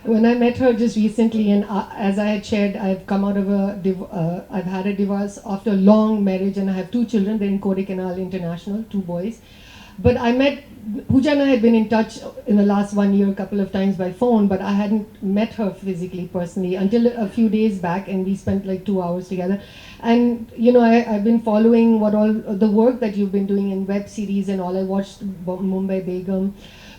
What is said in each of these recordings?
When I met her just recently, and as I had shared, I've come out of I've had a divorce after a long marriage, and I have two children. They're in Kodaikanal International, two boys. But I met Pooja and I had been in touch in the last 1 year a couple of times by phone, but I hadn't met her physically, personally, until a few days back, and we spent like 2 hours together. And I've been following what all the work that you've been doing in web series and all. I watched Mumbai Begum,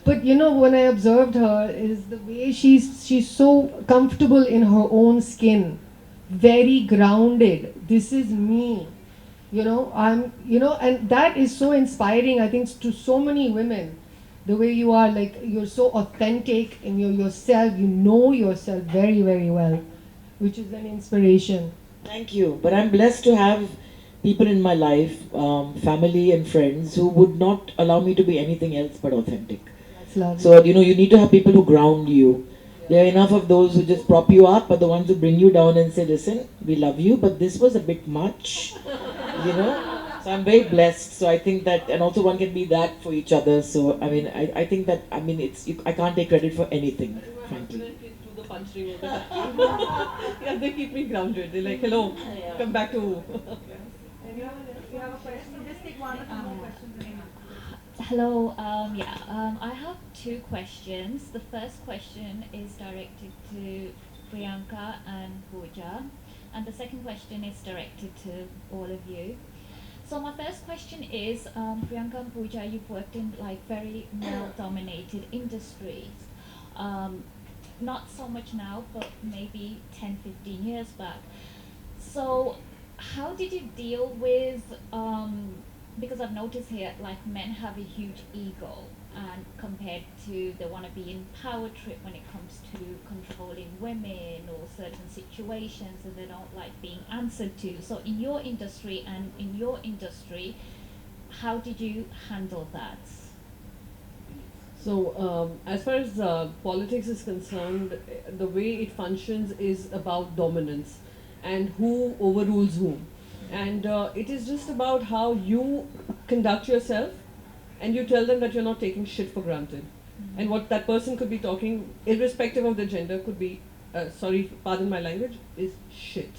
but when I observed her, is the way she's so comfortable in her own skin, very grounded. This is me, and that is so inspiring, I think, to so many women. The way you are, like, you're so authentic and you're yourself, yourself very, very well, which is an inspiration. Thank you. But I'm blessed to have people in my life, family and friends, who would not allow me to be anything else but authentic. That's lovely. So, you need to have people who ground you. There are enough of those who just prop you up, but the ones who bring you down and say, listen, we love you, but this was a bit much, you know. So I'm very blessed. So I think that, and also one can be that for each other. So, I mean, I think that, I mean, I can't take credit for anything, frankly. Do the punch ring all the time. Yeah, they keep me grounded. They're like, hello, come back to. You have a question? Just take one or two more questions. Hello, I have two questions. The first question is directed to Priyanka and Pooja, and the second question is directed to all of you. So my first question is, Priyanka and Pooja, you've worked in like very male-dominated industries. Not so much now, but maybe 10, 15 years back. So how did you deal with, because I've noticed here, like, men have a huge ego, and compared to they want to be in power trip when it comes to controlling women or certain situations, and they don't like being answered to. So in your industry and in your industry, how did you handle that? So, as far as politics is concerned, the way it functions is about dominance and who overrules whom. And it is just about how you conduct yourself, and you tell them that you're not taking shit for granted. And what that person could be talking, irrespective of the gender, could be, sorry, pardon my language, is shit,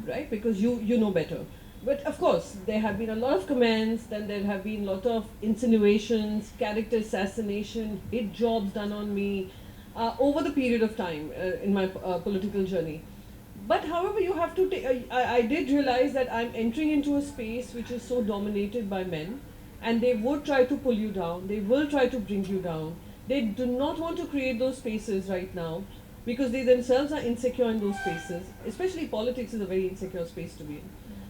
right? Because you know better. But of course, there have been a lot of comments, then there have been a lot of insinuations, character assassination, hit jobs done on me over the period of time in my political journey. But however, you have to take, I did realize that I'm entering into a space which is so dominated by men, and they would try to pull you down, they will try to bring you down. They do not want to create those spaces right now because they themselves are insecure in those spaces. Especially politics is a very insecure space to be in.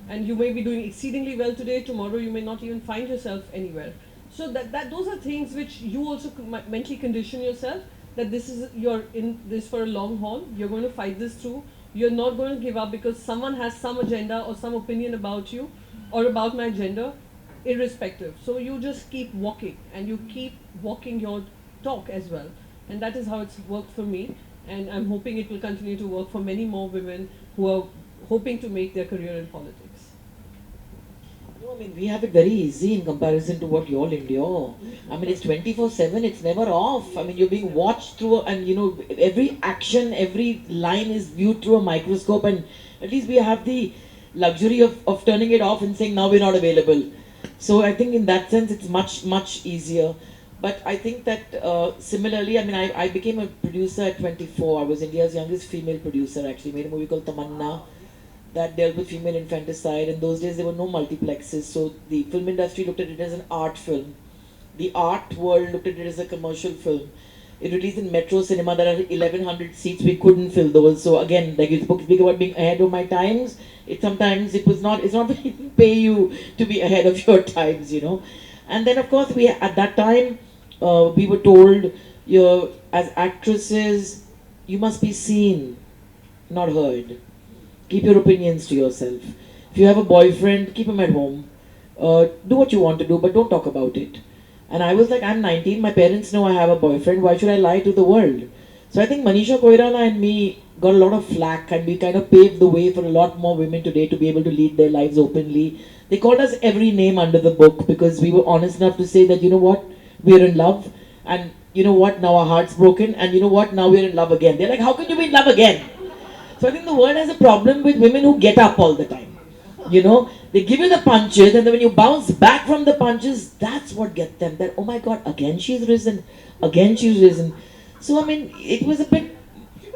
And you may be doing exceedingly well today, tomorrow you may not even find yourself anywhere. So that those are things which you also mentally condition yourself, that you're in this for a long haul, you're going to fight this through. You're not going to give up because someone has some agenda or some opinion about you or about my gender, irrespective. So you just keep walking, and you keep walking your talk as well. And that is how it's worked for me. And I'm hoping it will continue to work for many more women who are hoping to make their career in politics. No, I mean, we have it very easy in comparison to what you all endure. I mean, it's 24/7, it's never off. I mean, you're being watched through, and every action, every line is viewed through a microscope, and at least we have the luxury of turning it off and saying, now we're not available. So I think in that sense, it's much, much easier. But I think that similarly, I mean, I became a producer at 24. I was India's youngest female producer, actually. Made a movie called Tamanna that dealt with female infanticide. In those days, there were no multiplexes, so the film industry looked at it as an art film. The art world looked at it as a commercial film. It released in Metro Cinema. There are 1,100 seats. We couldn't fill those. So again, like you speak about being ahead of my times, it's not they pay you to be ahead of your times, And then of course, at that time, we were told, as actresses, you must be seen, not heard. Keep your opinions to yourself. If you have a boyfriend, keep him at home. Do what you want to do, but don't talk about it. And I was like, I'm 19, my parents know I have a boyfriend, why should I lie to the world? So I think Manisha Koirala and me got a lot of flack, and we kind of paved the way for a lot more women today to be able to lead their lives openly. They called us every name under the book because we were honest enough to say that, you know what, we're in love, and you know what, now our heart's broken, and you know what, now we're in love again. They're like, how can you be in love again? So I think the world has a problem with women who get up all the time. You know, they give you the punches, and then when you bounce back from the punches, that's what gets them. That, oh my God, again she's risen, again she's risen. So I mean, it was a bit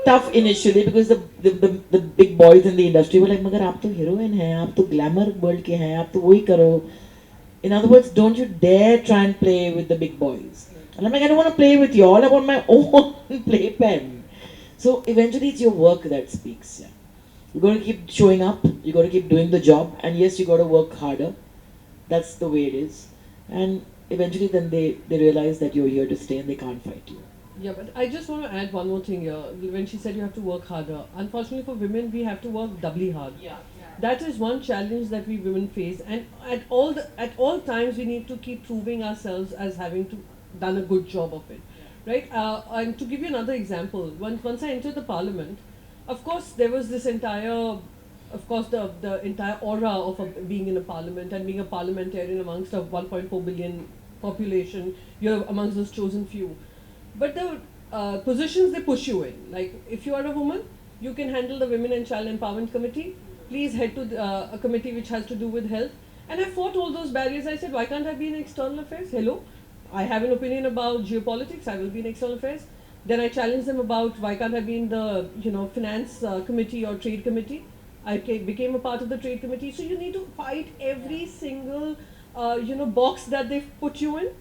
tough initially because the big boys in the industry were like, "Magar, aap to heroine hai, aap to glamour world ke hai, aap to wohi karo." In other words, don't you dare try and play with the big boys. And I'm like, I don't want to play with y'all. I want my own playpen. So eventually, it's your work that speaks. Yeah. You got to keep showing up. You got to keep doing the job. And yes, you got to work harder. That's the way it is. And eventually, then they realize that you're here to stay and they can't fight you. Yeah, but I just want to add one more thing here. When she said you have to work harder, unfortunately for women, we have to work doubly hard. Yeah. That is one challenge that we women face, and at all times we need to keep proving ourselves as having to done a good job of it, right? And to give you another example, once I entered the parliament, of course there was this entire, of course the entire aura of being in a parliament and being a parliamentarian amongst a 1.4 billion population. You're amongst those chosen few. But the positions they push you in, like if you are a woman, you can handle the Women and Child Empowerment Committee. Please head to a committee which has to do with health. And I fought all those barriers. I said, why can't I be in external affairs? Hello, I have an opinion about geopolitics. I will be in external affairs. Then I challenged them about why can't I be in the finance committee or trade committee. I became a part of the trade committee. So you need to fight every single box that they put you in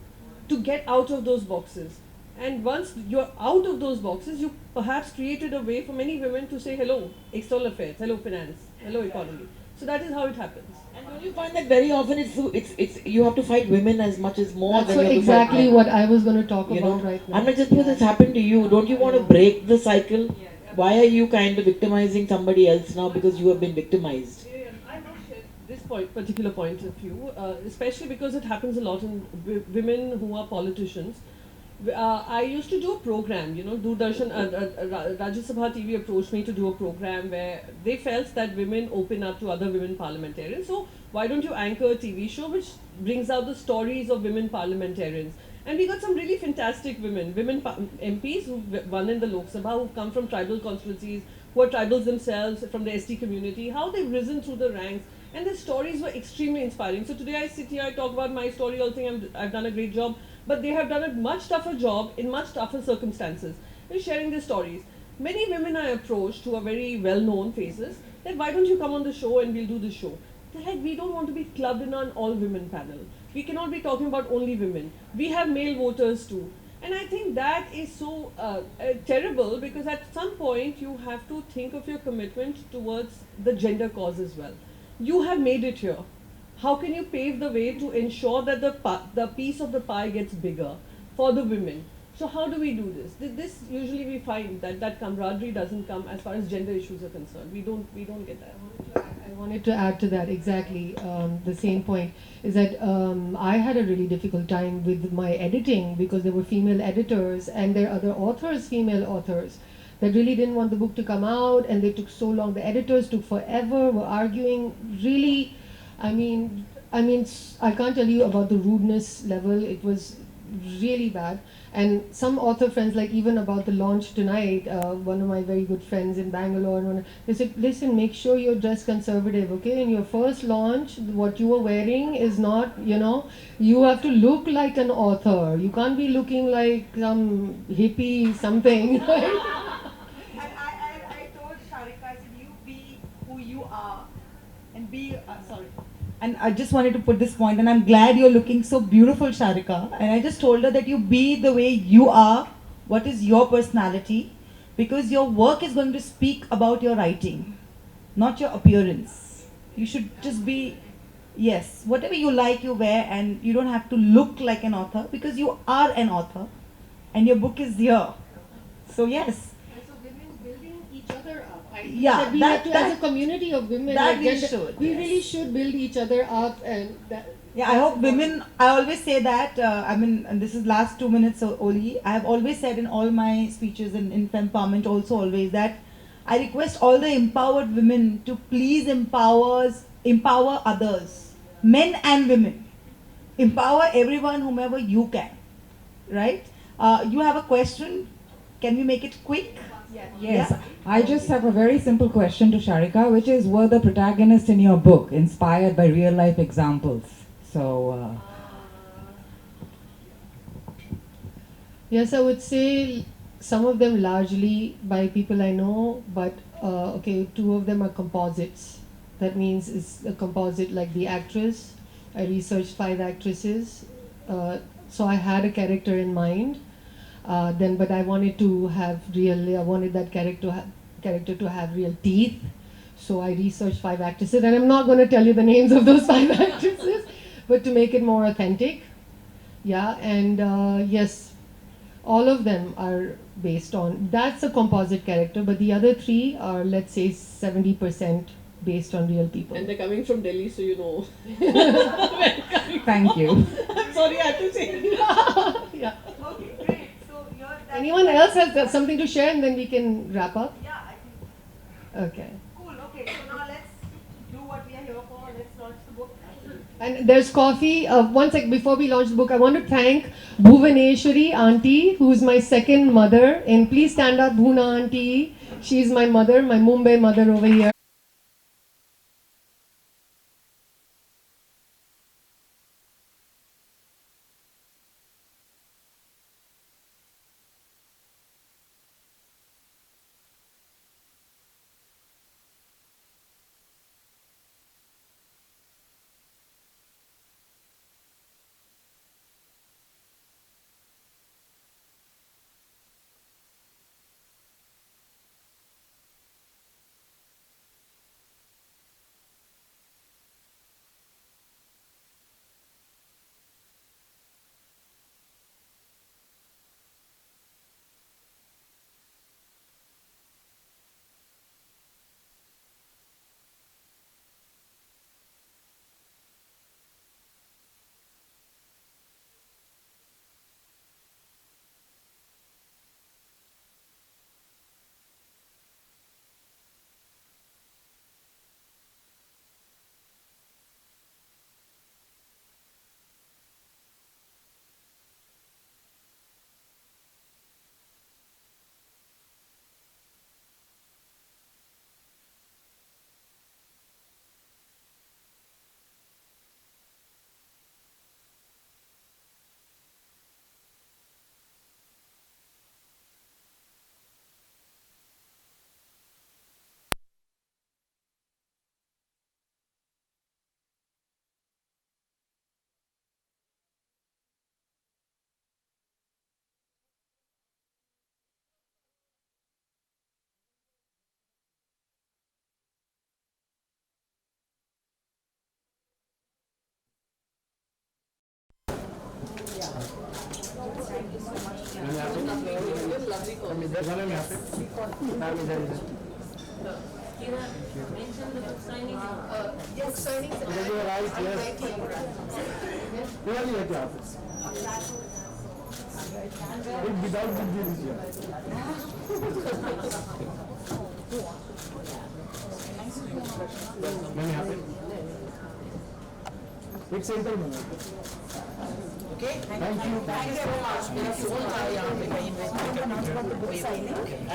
to get out of those boxes. And once you're out of those boxes, you perhaps created a way for many women to say hello, external affairs, hello, finance, hello, economy. So that is how it happens. And don't you find that very often it's you have to fight women as much as more That's than you have exactly to fight men. what I was going to talk You about know, right now. I'm not just because it's happened to you. Don't you want to break the cycle? Why are you kind of victimizing somebody else now because you have been victimized? I must share this particular point of view, especially because it happens a lot in women who are politicians. I used to do a program, Doordarshan, Rajya Sabha TV approached me to do a program where they felt that women open up to other women parliamentarians. So why don't you anchor a TV show which brings out the stories of women parliamentarians? And we got some really fantastic women MPs who won in the Lok Sabha, who come from tribal constituencies, who are tribals themselves, from the ST community, how they've risen through the ranks. And their stories were extremely inspiring. So today I sit here, I talk about my story, all think I've done a great job. But they have done a much tougher job in much tougher circumstances in sharing their stories. Many women I approached who are very well-known faces, that why don't you come on the show and we'll do the show. They're like, we don't want to be clubbed in an all-women panel. We cannot be talking about only women. We have male voters too. And I think that is so terrible, because at some point you have to think of your commitment towards the gender cause as well. You have made it here. How can you pave the way to ensure that the piece of the pie gets bigger for the women? So how do we do this? This usually we find that camaraderie doesn't come as far as gender issues are concerned. We don't get that. I wanted to add to that exactly the same point is that I had a really difficult time with my editing because there were female editors and there are other authors, female authors, that really didn't want the book to come out, and they took so long. The editors took forever, were arguing really. I mean, I can't tell you about the rudeness level. It was really bad. And some author friends, like even about the launch tonight, one of my very good friends in Bangalore, they said, listen, make sure you're dressed conservative, okay? In your first launch, what you are wearing is not, you have to look like an author. You can't be looking like some hippie something. I told Sharika, I said, you be who you are and be, sorry. And I just wanted to put this point, and I'm glad you're looking so beautiful, Sharika. And I just told her that you be the way you are, what is your personality, because your work is going to speak about your writing, not your appearance. You should just be, yes, whatever you like, you wear, and you don't have to look like an author, because you are an author, and your book is here. So yes. So women building each other up. Yeah, we have to, as a community of women, that like we gender, should, we yes. really should build each other up, and that. Yeah, I hope women, I always say that, and this is last 2 minutes only, I have always said in all my speeches and in empowerment also always that I request all the empowered women to please empower others, men and women. Empower everyone, whomever you can, right? You have a question? Can we make it quick? Yes, I just have a very simple question to Sharika, which is, were the protagonists in your book inspired by real life examples? So, Yes, I would say some of them largely by people I know, but okay, two of them are composites. That means it's a composite like the actress. I researched 5 actresses, so I had a character in mind. Then, but I wanted to have real. I wanted that character to have real teeth. So I researched 5 actresses, and I'm not going to tell you the names of those 5 actresses, but to make it more authentic. Yeah, and yes, all of them are based on, that's a composite character, but the other 3 are, let's say, 70% based on real people. And they're coming from Delhi, so you know. thank you. I'm sorry, I have to say. Yeah. Okay, great. So Anyone else has something to share, and then we can wrap up? Yeah, I think. Okay. Cool. Okay. So now let's do what we are here for. Let's launch the book. And there's coffee. One sec, before we launch the book, I want to thank Bhuvaneshwari auntie, who's my second mother. And please stand up, Bhuna auntie. She's my mother, my Mumbai mother over here.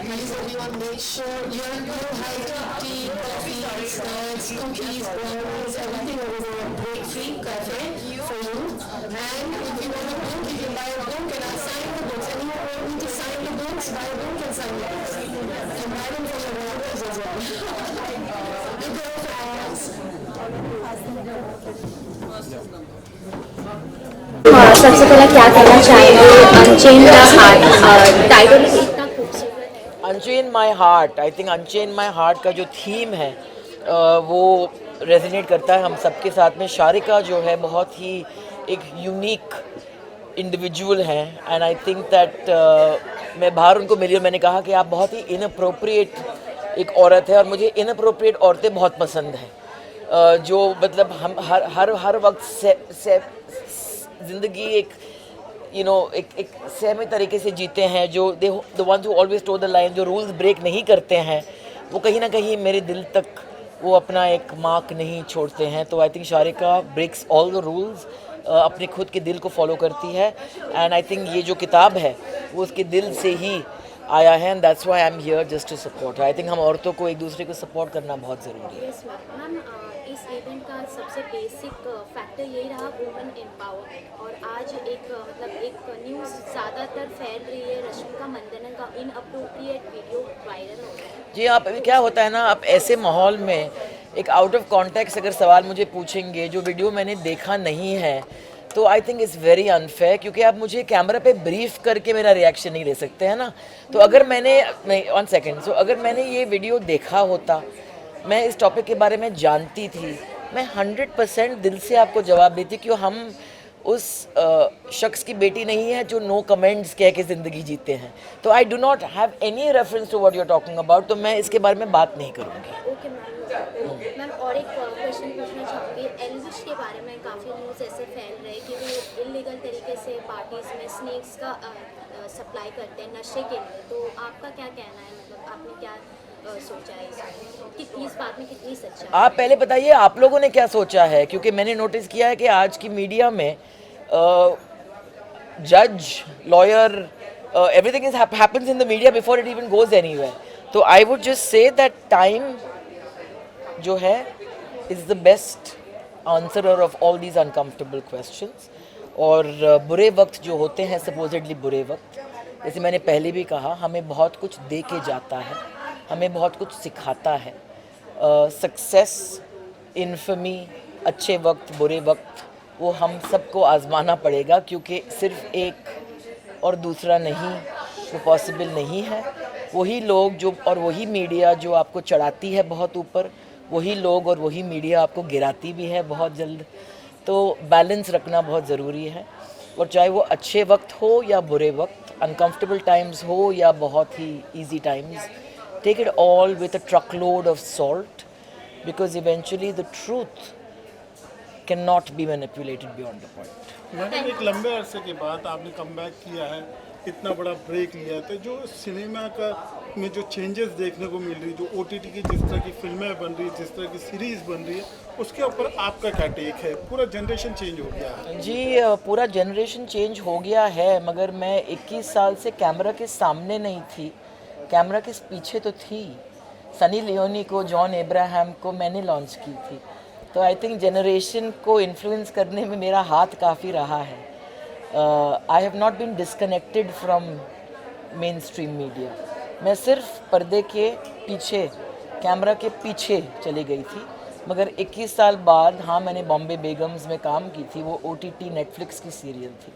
Please everyone make sure you have tea, coffee, snacks, cookies, brownies, everything over there. Break free cafe for you. And if you want a book, you can buy a book and I'll sign the books. Anyone want me to sign the books, buy a book and sign the books. And buy them for your relatives as well. You go सबसे पहले क्या कहना चाहेंगे unchain का heart title इतना खूबसूरत है unchain my heart, I think unchain my heart का जो थीम है वो रेजोनेट करता है हम सबके साथ में. शारिका जो है बहुत ही एक यूनिक इंडिविजुअल हैं एंड आई थिंक दैट मैं बाहर उनको मिली और मैंने कहा कि आप बहुत ही इनअप्रोप्रिएट एक औरत है और मुझे इनअप्रोप्रिएट औरतें बहुत पसंद हैं जो मतलब हम हर वक्त ज़िंदगी एक एक सहमे तरीके से जीते हैं, जो the ones who always told the line, जो रूल्स ब्रेक नहीं करते हैं, वो कहीं ना कहीं मेरे दिल तक वो अपना एक मार्क नहीं छोड़ते हैं. तो I think Sharika breaks all the rules अपने खुद के दिल को फॉलो करती है, एंड आई थिंक ये जो किताब है वो उसके दिल से ही आया है, and that's why I am here just to support. I think हम औरतों को एक दूसरे को सपोर्ट करना बहुत ज़रूरी है। यस मैम, इस इवेंट का सबसे बेसिक फैक्टर यही रहा वुमेन एम्पावरमेंट, और आज एक मतलब एक न्यूज़ ज़्यादातर फैल रही है रश्मिका मंदाना का इनअप्रोप्रिएट वीडियो वायरल हो रहा है। जी, आप अभी क्या होता है ना, आप ऐसे माहौल में एक आउट ऑफ कॉन्टेक्स्ट अगर सवाल मुझे पूछेंगे जो वीडियो मैंने देखा नहीं है, तो I think it's very unfair, क्योंकि आप मुझे कैमरा पे ब्रीफ करके मेरा रिएक्शन नहीं ले सकते हैं ना। तो अगर मैंने वन सेकेंड, सो अगर मैंने ये वीडियो देखा होता, मैं इस टॉपिक के बारे में जानती थी, मैं 100% दिल से आपको जवाब देती, क्यों हम उस शख्स की बेटी नहीं है जो नो कमेंट्स कह के ज़िंदगी जीते हैं। तो I do not have any reference to what you are talking about, तो मैं इसके बारे में बात नहीं करूँगी। ओके मैम, और एक क्वेश्चन पूछना चाहूँगी। एलविश के बारे में काफ़ी न्यूज़ ऐसे फैल रहे हैं कि वो इलीगल तरीके से पार्टीज़ में स्नैक्स का सप्लाई करते हैं नशे के लिए, तो आपका क्या कहना है, मतलब आपने क्या सोचा है इसमें, कितनी इस बात में कितनी सच्चाई? आप पहले बताइए आप लोगों ने क्या सोचा है, क्योंकि मैंने नोटिस किया है कि आज की मीडिया में जज, lawyer, everything is happens in the media before it even goes anywhere. तो I would just say that time जो है is the best answerer of all these uncomfortable questions. और बुरे वक्त जो होते हैं, सपोजिटली बुरे वक्त, जैसे मैंने पहले भी कहा, हमें बहुत कुछ दे के जाता है, हमें बहुत कुछ सिखाता है। सक्सेस, इन्फमी, अच्छे वक्त, बुरे वक्त, वो हम सबको आजमाना पड़ेगा, क्योंकि सिर्फ एक और दूसरा नहीं, वो पॉसिबल नहीं है। वही लोग जो और वही मीडिया जो आपको चढ़ाती है बहुत ऊपर, वही लोग और वही मीडिया आपको गिराती भी है बहुत जल्द। तो बैलेंस रखना बहुत ज़रूरी है, और चाहे वो अच्छे वक्त हो या बुरे वक्त, अनकम्फर्टेबल टाइम्स हो या बहुत ही easy times, take it all with a truckload of salt, because eventually the truth cannot be manipulated beyond the point. Madam, एक लंबे अरसे के बाद आपने कमबैक किया है, इतना बड़ा ब्रेक लिया है, तो जो सिनेमा का में जो चेंजेस देखने को मिल रही, जो OTT की जिस तरह की फिल्में बन रही, जिस तरह की सीरीज़ बन रही है, उसके ऊपर आपका क्या टेक है? पूरा जनरेशन चेंज हो गया है। जी, पूरा जनरेशन चेंज हो गया है, मगर मैं 21 साल से कैमरा के सामने नहीं थी, कैमरा के पीछे तो थी। सनी लियोनी को, जॉन एब्राहम को मैंने लॉन्च की थी। तो आई थिंक जनरेशन को इन्फ्लुएंस करने में मेरा हाथ काफ़ी रहा है। I have not been disconnected from main stream media. मैं सिर्फ पर्दे के पीछे, कैमरा के पीछे चली गई थी। मगर 21 साल बाद, हाँ, मैंने बॉम्बे बेगम्स में काम की थी, वो OTT नेटफ्लिक्स की सीरियल थी,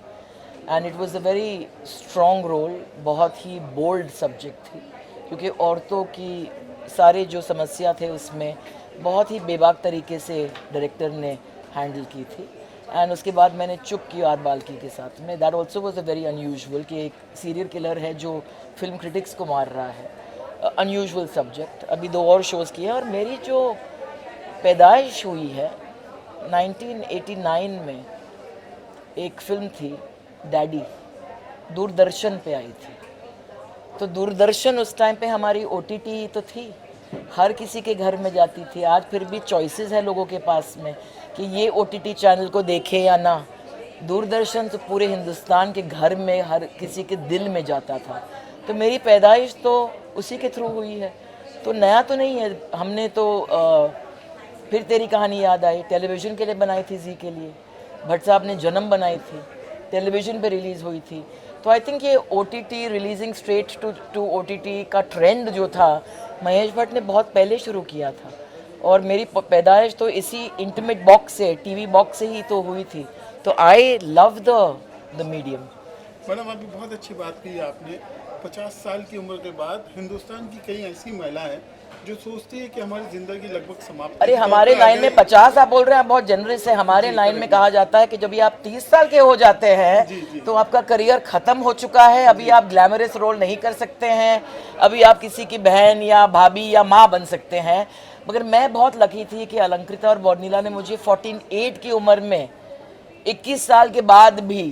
and it was a very strong role, बहुत ही बोल्ड सब्जेक्ट थी, क्योंकि औरतों की सारे जो समस्या थे उसमें बहुत ही बेबाक तरीके से डायरेक्टर ने हैंडल की थी। एंड उसके बाद मैंने चुप की आर बाल्की के साथ में, that also was a very unusual, कि एक सीरियल किलर है जो फिल्म क्रिटिक्स को मार रहा है, अनयूजुअल सब्जेक्ट। अभी 2 और शोज़ किए, और मेरी जो पैदाइश हुई है 1989 में, एक फिल्म थी डैडी, दूरदर्शन पे आई थी। तो दूरदर्शन उस टाइम पे हमारी OTT ही तो थी, हर किसी के घर में जाती थी। आज फिर भी चॉइसेस है लोगों के पास में कि ये OTT चैनल को देखे या ना। दूरदर्शन तो पूरे हिंदुस्तान के घर में, हर किसी के दिल में जाता था। तो मेरी पैदाइश तो उसी के थ्रू हुई है, तो नया तो नहीं है। हमने तो फिर तेरी कहानी याद आई, टेलीविज़न के लिए बनाई थी, जी के लिए। भट्ट साहब ने जन्म बनाई थी, टेलीविज़न पे रिलीज़ हुई थी। तो आई थिंक ये OTT, releasing straight to OTT का ट्रेंड जो था, महेश भट्ट ने बहुत पहले शुरू किया था, और मेरी पैदाइश तो इसी इंटीमेट बॉक्स से, TV बॉक्स से ही तो हुई थी। तो I love the medium. Madam, अभी बहुत अच्छी बात कही आपने। 50 साल की उम्र के बाद हिंदुस्तान की कई ऐसी महिलाएं हैं जो सोचती है कि हमारी ज़िंदगी लगभग समाप्त। अरे हमारे लाइन में 50 आप बोल रहे हैं, आप बहुत जनरस है। हमारे लाइन में कहा जाता है कि जब आप 30 साल के हो जाते हैं तो आपका करियर ख़त्म हो चुका है, अभी आप ग्लैमरस रोल नहीं कर सकते हैं, अभी आप किसी की बहन या भाभी या माँ बन सकते हैं। मगर मैं बहुत लकी थी कि अलंकृता और बॉर्निला ने मुझे 48 की उम्र में 21 साल के बाद भी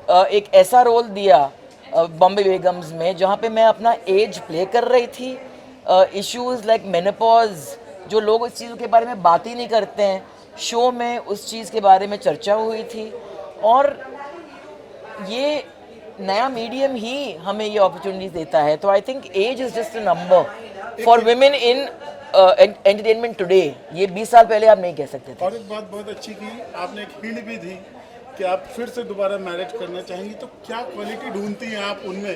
एक ऐसा रोल दिया बॉम्बे बेगम्स में, जहाँ पे मैं अपना एज प्ले कर रही थी। इश्यूज़ लाइक मेनोपॉज, जो लोग इस चीज़ के बारे में बात ही नहीं करते हैं, शो में उस चीज़ के बारे में चर्चा हुई थी, और ये नया मीडियम ही हमें ये अपॉर्चुनिटीज देता है. तो I think age is just a number for women in entertainment today. ये 20 साल पहले आप नहीं कह सकते थे. और एक बात बहुत अच्छी की आपने, एक हिंट भी दी कि आप फिर से दोबारा मैरिज करना चाहेंगी, तो क्या क्वालिटी ढूंढती हैं आप उनमें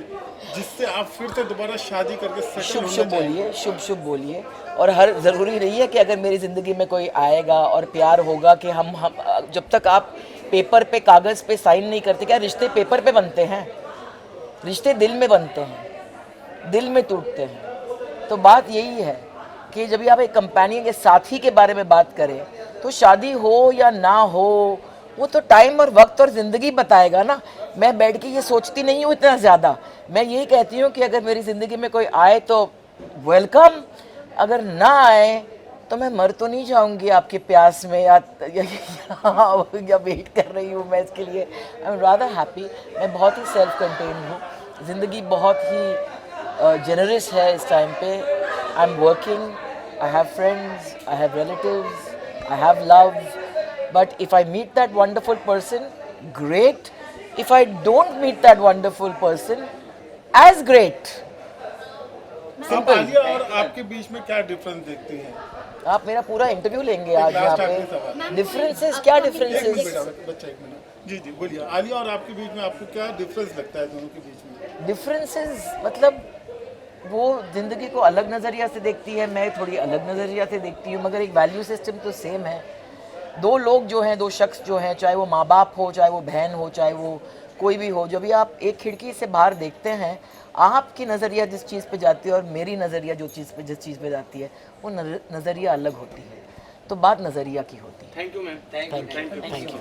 जिससे आप फिर से दोबारा शादी करके सेटल शुभ होना शुभ चाहेंगी? बोलिए, शुभ शुभ बोलिए. और हर ज़रूरी नहीं है कि अगर मेरी ज़िंदगी में कोई आएगा और प्यार होगा कि हम जब तक आप पेपर पे, कागज़ पे साइन नहीं करते. क्या रिश्ते पेपर पे बनते हैं? रिश्ते दिल में बनते हैं, दिल में टूटते हैं. तो बात यही है कि जब भी आप एक कंपेनियन के साथी के बारे में बात करें, तो शादी हो या ना हो वो तो टाइम और वक्त और ज़िंदगी बताएगा ना. मैं बैठ के ये सोचती नहीं हूँ इतना ज़्यादा. मैं यही कहती हूँ कि अगर मेरी ज़िंदगी में कोई आए तो वेलकम, अगर ना आए तो मैं मर तो नहीं जाऊंगी आपके प्यास में या वेट कर रही हूँ मैं इसके लिए. I am rather happy. मैं बहुत ही सेल्फ कंटेन हूँ. ज़िंदगी बहुत ही जेनरस है इस टाइम पे. I am working, I have friends, I have relatives, I have love. But if I meet that wonderful person, great. If I don't meet that wonderful person, as great. आप आलिया और आपके बीच में क्या difference देखती हैं? आप मेरा पूरा इंटरव्यू लेंगे आज यहाँ पे. डिफरेंसेस क्या डिफरेंसेस? बच्चा एक मिनट. जी जी बोलिए. आलिया और आपके बीच में आपको क्या डिफरेंस लगता है दोनों के बीच में? डिफरेंसेस मतलब वो ज़िंदगी को अलग नज़रिया से देखती है, मैं थोड़ी अलग नज़रिया से देखती हूँ, मगर एक वैल्यू सिस्टम तो सेम है. दो लोग जो हैं, दो शख्स जो हैं, चाहे वो माँ बाप हो, चाहे वो बहन हो, चाहे वो कोई भी हो, जब भी आप एक खिड़की से बाहर देखते हैं, आपकी नज़रिया जिस चीज़ पे जाती है और मेरी नज़रिया जिस चीज़ पे जाती है, वो नज़रिया अलग होती है. तो बात नज़रिया की होती है. Thank you ma'am. Thank you.